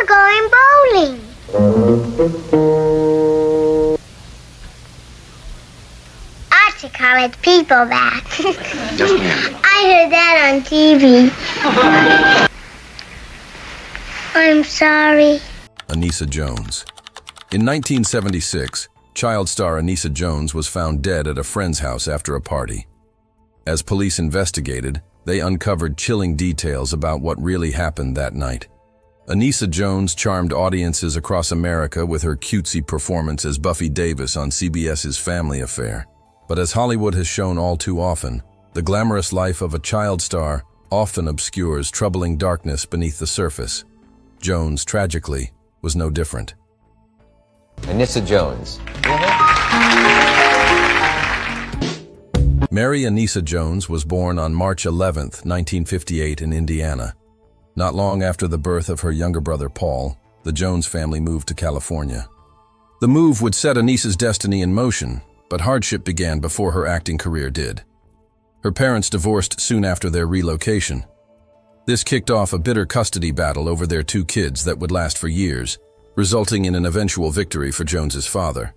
going bowling. Archie called people back. Just a minute. I heard that on TV. I'm sorry. Anissa Jones. In 1976, child star Anissa Jones was found dead at a friend's house after a party. As police investigated, they uncovered chilling details about what really happened that night. Anissa Jones charmed audiences across America with her cutesy performance as Buffy Davis on CBS's Family Affair. But as Hollywood has shown all too often, the glamorous life of a child star often obscures troubling darkness beneath the surface. Jones, tragically, was no different. Anissa Jones. Mary Anissa Jones was born on March 11, 1958 in Indiana. Not long after the birth of her younger brother Paul, the Jones family moved to California. The move would set Anissa's destiny in motion, but hardship began before her acting career did. Her parents divorced soon after their relocation. This kicked off a bitter custody battle over their two kids that would last for years, resulting in an eventual victory for Jones's father.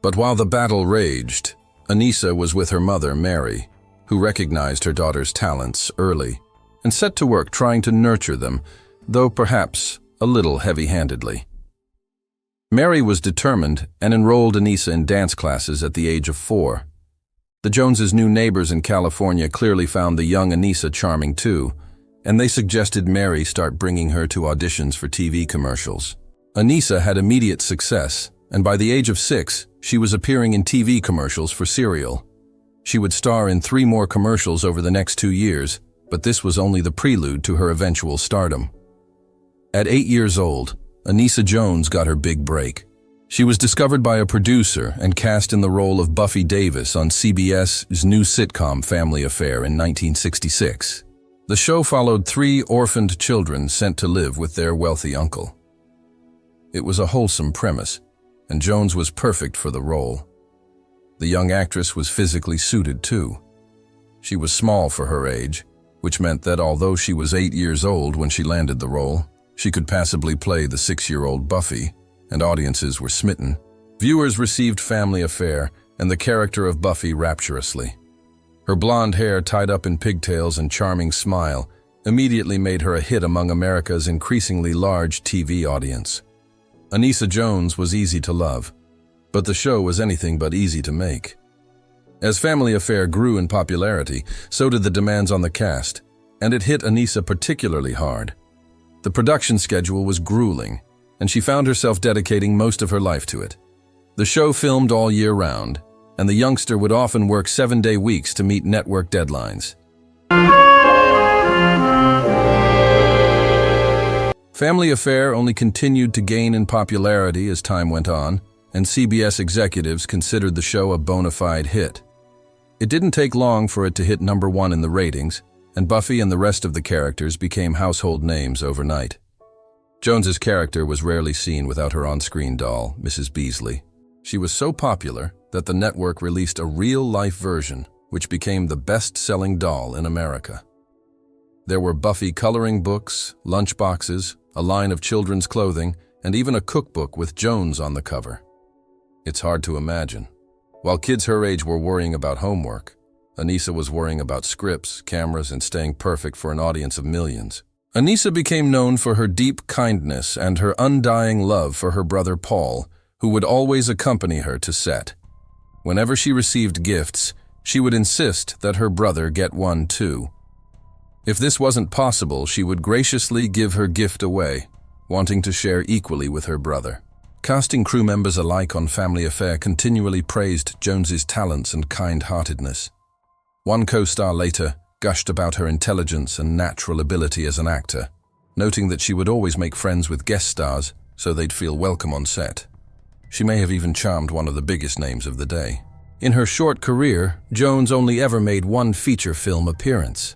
But while the battle raged, Anissa was with her mother, Mary, who recognized her daughter's talents early and set to work trying to nurture them, though perhaps a little heavy-handedly. Mary was determined and enrolled Anissa in dance classes at the age of 4. The Joneses' new neighbors in California clearly found the young Anissa charming too, and they suggested Mary start bringing her to auditions for TV commercials. Anissa had immediate success, and by the age of 6, she was appearing in TV commercials for cereal. She would star in 3 more commercials over the next 2 years, but this was only the prelude to her eventual stardom. At 8 years old, Anissa Jones got her big break. She was discovered by a producer and cast in the role of Buffy Davis on CBS's new sitcom Family Affair in 1966. The show followed 3 orphaned children sent to live with their wealthy uncle. It was a wholesome premise, and Jones was perfect for the role. The young actress was physically suited too. She was small for her age, which meant that although she was 8 years old when she landed the role, she could passably play the 6-year-old Buffy, and audiences were smitten. Viewers received Family Affair and the character of Buffy rapturously. Her blonde hair tied up in pigtails and charming smile immediately made her a hit among America's increasingly large TV audience. Anissa Jones was easy to love, but the show was anything but easy to make. As Family Affair grew in popularity, so did the demands on the cast, and it hit Anissa particularly hard. The production schedule was grueling, and she found herself dedicating most of her life to it. The show filmed all year round, and the youngster would often work 7-day weeks to meet network deadlines. Family Affair only continued to gain in popularity as time went on, and CBS executives considered the show a bona fide hit. It didn't take long for it to hit #1 in the ratings, and Buffy and the rest of the characters became household names overnight. Jones's character was rarely seen without her on-screen doll, Mrs. Beasley. She was so popular that the network released a real-life version, which became the best-selling doll in America. There were Buffy coloring books, lunchboxes, a line of children's clothing, and even a cookbook with Jones on the cover. It's hard to imagine. While kids her age were worrying about homework, Anissa was worrying about scripts, cameras, and staying perfect for an audience of millions. Anissa became known for her deep kindness and her undying love for her brother Paul, who would always accompany her to set. Whenever she received gifts, she would insist that her brother get one too. If this wasn't possible, she would graciously give her gift away, wanting to share equally with her brother. Casting crew members alike on Family Affair continually praised Jones's talents and kind-heartedness. One co-star later gushed about her intelligence and natural ability as an actor, noting that she would always make friends with guest stars so they'd feel welcome on set. She may have even charmed one of the biggest names of the day. In her short career, Jones only ever made one feature film appearance.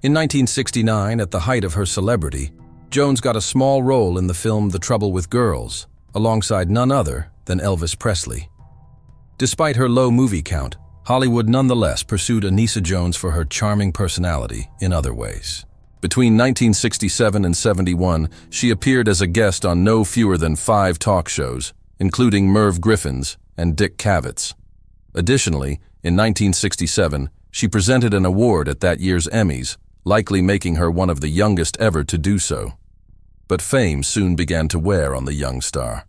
In 1969, at the height of her celebrity, Jones got a small role in the film The Trouble with Girls, alongside none other than Elvis Presley. Despite her low movie count, Hollywood nonetheless pursued Anissa Jones for her charming personality in other ways. Between 1967 and 71, she appeared as a guest on no fewer than 5 talk shows, including Merv Griffin's and Dick Cavett. Additionally, in 1967, she presented an award at that year's Emmys, likely making her one of the youngest ever to do so. But fame soon began to wear on the young star.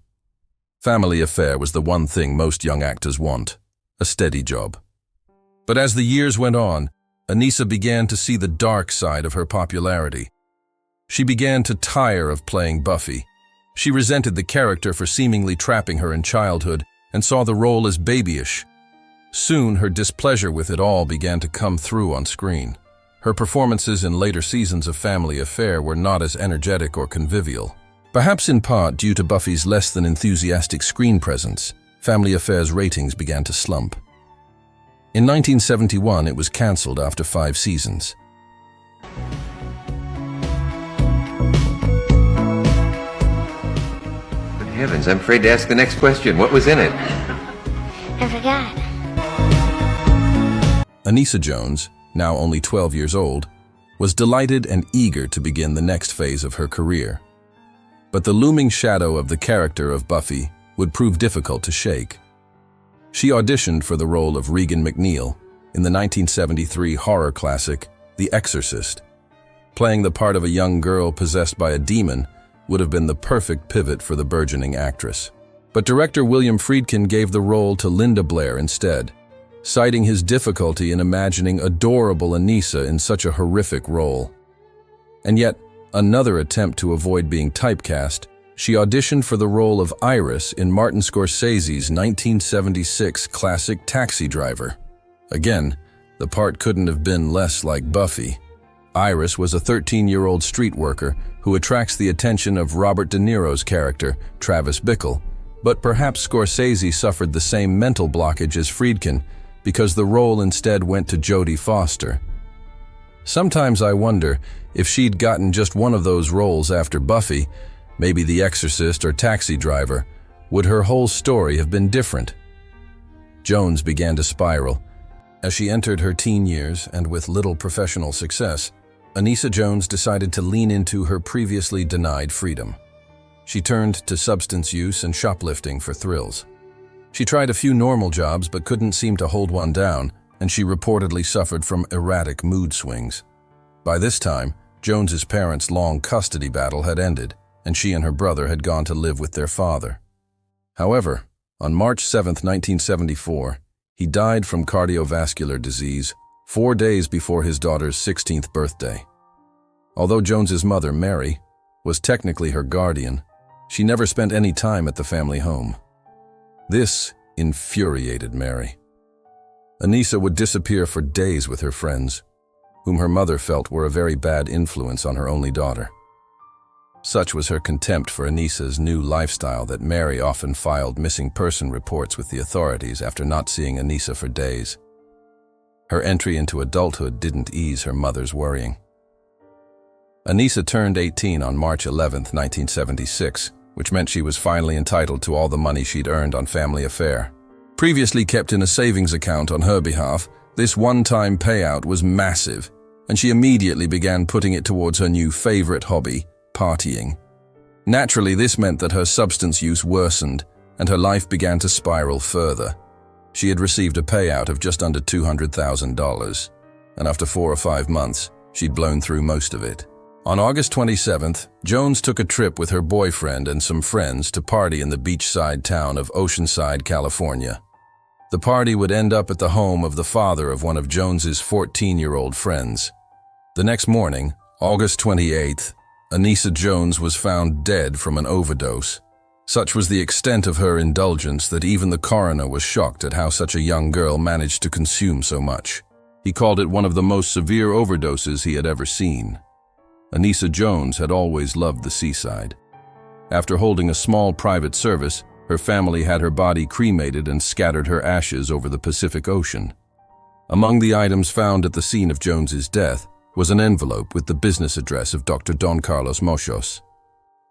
Family Affair was the one thing most young actors want, a steady job. But as the years went on, Anissa began to see the dark side of her popularity. She began to tire of playing Buffy. She resented the character for seemingly trapping her in childhood and saw the role as babyish. Soon, her displeasure with it all began to come through on screen. Her performances in later seasons of Family Affair were not as energetic or convivial. Perhaps in part due to Buffy's less than enthusiastic screen presence, Family Affair's ratings began to slump. In 1971, it was cancelled after 5 seasons. Good heavens, I'm afraid to ask the next question. What was in it? I forgot. Anissa Jones, now only 12 years old, was delighted and eager to begin the next phase of her career. But the looming shadow of the character of Buffy would prove difficult to shake. She auditioned for the role of Regan McNeil in the 1973 horror classic, The Exorcist. Playing the part of a young girl possessed by a demon would have been the perfect pivot for the burgeoning actress. But director William Friedkin gave the role to Linda Blair instead, citing his difficulty in imagining adorable Anissa in such a horrific role. And yet, another attempt to avoid being typecast, she auditioned for the role of Iris in Martin Scorsese's 1976 classic Taxi Driver. Again, the part couldn't have been less like Buffy. Iris was a 13-year-old street worker who attracts the attention of Robert De Niro's character, Travis Bickle, but perhaps Scorsese suffered the same mental blockage as Friedkin because the role instead went to Jodie Foster. Sometimes I wonder if she'd gotten just one of those roles after Buffy, maybe The Exorcist or Taxi Driver, would her whole story have been different? Jones began to spiral. As she entered her teen years and with little professional success, Anissa Jones decided to lean into her previously denied freedom. She turned to substance use and shoplifting for thrills. She tried a few normal jobs but couldn't seem to hold one down, and she reportedly suffered from erratic mood swings. By this time, Jones's parents' long custody battle had ended, and she and her brother had gone to live with their father. However, on March 7, 1974, he died from cardiovascular disease 4 days before his daughter's 16th birthday. Although Jones's mother, Mary, was technically her guardian, she never spent any time at the family home. This infuriated Mary. Anissa would disappear for days with her friends, whom her mother felt were a very bad influence on her only daughter. Such was her contempt for Anissa's new lifestyle that Mary often filed missing person reports with the authorities after not seeing Anissa for days. Her entry into adulthood didn't ease her mother's worrying. Anissa turned 18 on March 11, 1976, which meant she was finally entitled to all the money she'd earned on Family Affair. Previously kept in a savings account on her behalf, this one-time payout was massive, and she immediately began putting it towards her new favorite hobby, partying. Naturally, this meant that her substance use worsened, and her life began to spiral further. She had received a payout of just under $200,000, and after 4 or 5 months, she'd blown through most of it. On August 27th, Jones took a trip with her boyfriend and some friends to party in the beachside town of Oceanside, California. The party would end up at the home of the father of one of Jones's 14-year-old friends. The next morning, August 28th, Anissa Jones was found dead from an overdose. Such was the extent of her indulgence that even the coroner was shocked at how such a young girl managed to consume so much. He called it one of the most severe overdoses he had ever seen. Anissa Jones had always loved the seaside. After holding a small private service, her family had her body cremated and scattered her ashes over the Pacific Ocean. Among the items found at the scene of Jones's death was an envelope with the business address of Dr. Don Carlos Moschos.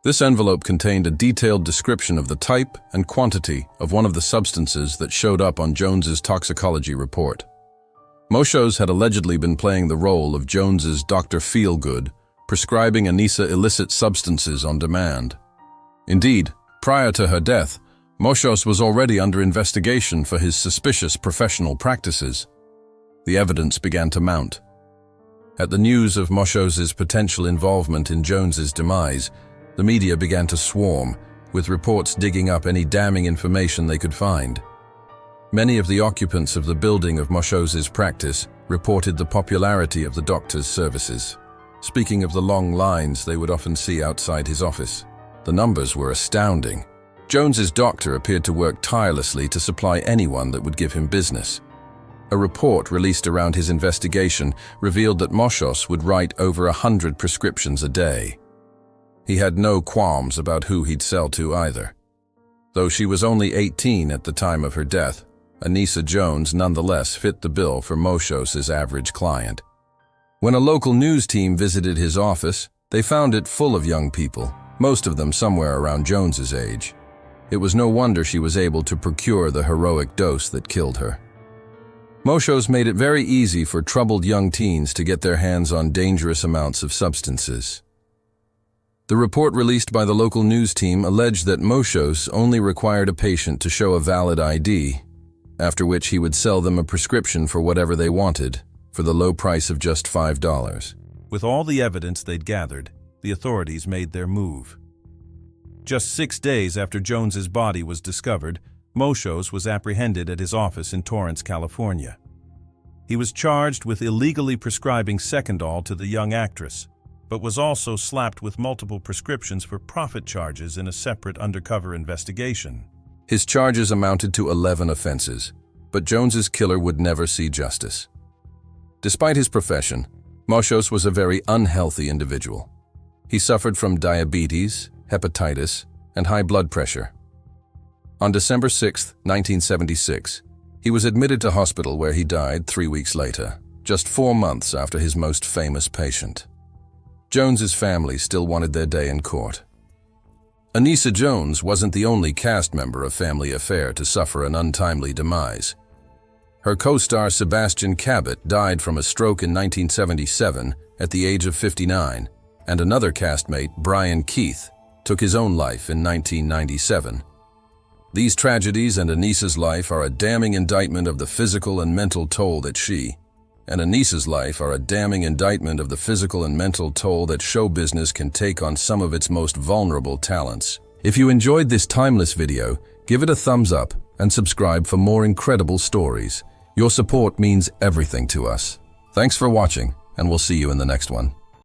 This envelope contained a detailed description of the type and quantity of one of the substances that showed up on Jones's toxicology report. Moschos had allegedly been playing the role of Jones's Dr. Feelgood prescribing Anissa illicit substances on demand. Indeed, prior to her death, Moshos was already under investigation for his suspicious professional practices. The evidence began to mount. At the news of Moshos's potential involvement in Jones's demise, the media began to swarm, with reports digging up any damning information they could find. Many of the occupants of the building of Moshos's practice reported the popularity of the doctor's services. Speaking of the long lines they would often see outside his office, the numbers were astounding. Jones's doctor appeared to work tirelessly to supply anyone that would give him business. A report released around his investigation revealed that Moshos would write over 100 prescriptions a day. He had no qualms about who he'd sell to either. Though she was only 18 at the time of her death, Anissa Jones nonetheless fit the bill for Moshos's average client. When a local news team visited his office, they found it full of young people, most of them somewhere around Jones's age. It was no wonder she was able to procure the heroic dose that killed her. Moshos made it very easy for troubled young teens to get their hands on dangerous amounts of substances. The report released by the local news team alleged that Moshos only required a patient to show a valid ID, after which he would sell them a prescription for whatever they wanted, for the low price of just $5. With all the evidence they'd gathered, the authorities made their move. Just 6 days after Jones's body was discovered, Moshos was apprehended at his office in Torrance, California. He was charged with illegally prescribing Secondol to the young actress, but was also slapped with multiple prescriptions for profit charges in a separate undercover investigation. His charges amounted to 11 offenses, but Jones's killer would never see justice. Despite his profession, Moshos was a very unhealthy individual. He suffered from diabetes, hepatitis, and high blood pressure. On December 6, 1976, he was admitted to hospital where he died 3 weeks later, just 4 months after his most famous patient. Jones's family still wanted their day in court. Anissa Jones wasn't the only cast member of Family Affair to suffer an untimely demise. Her co-star Sebastian Cabot died from a stroke in 1977 at the age of 59, and another castmate, Brian Keith, took his own life in 1997. These tragedies and Anissa's life are a damning indictment of the physical and mental toll that she, and Anissa's life are a damning indictment of the physical and mental toll that show business can take on some of its most vulnerable talents. If you enjoyed this timeless video, give it a thumbs up and subscribe for more incredible stories. Your support means everything to us. Thanks for watching, and we'll see you in the next one.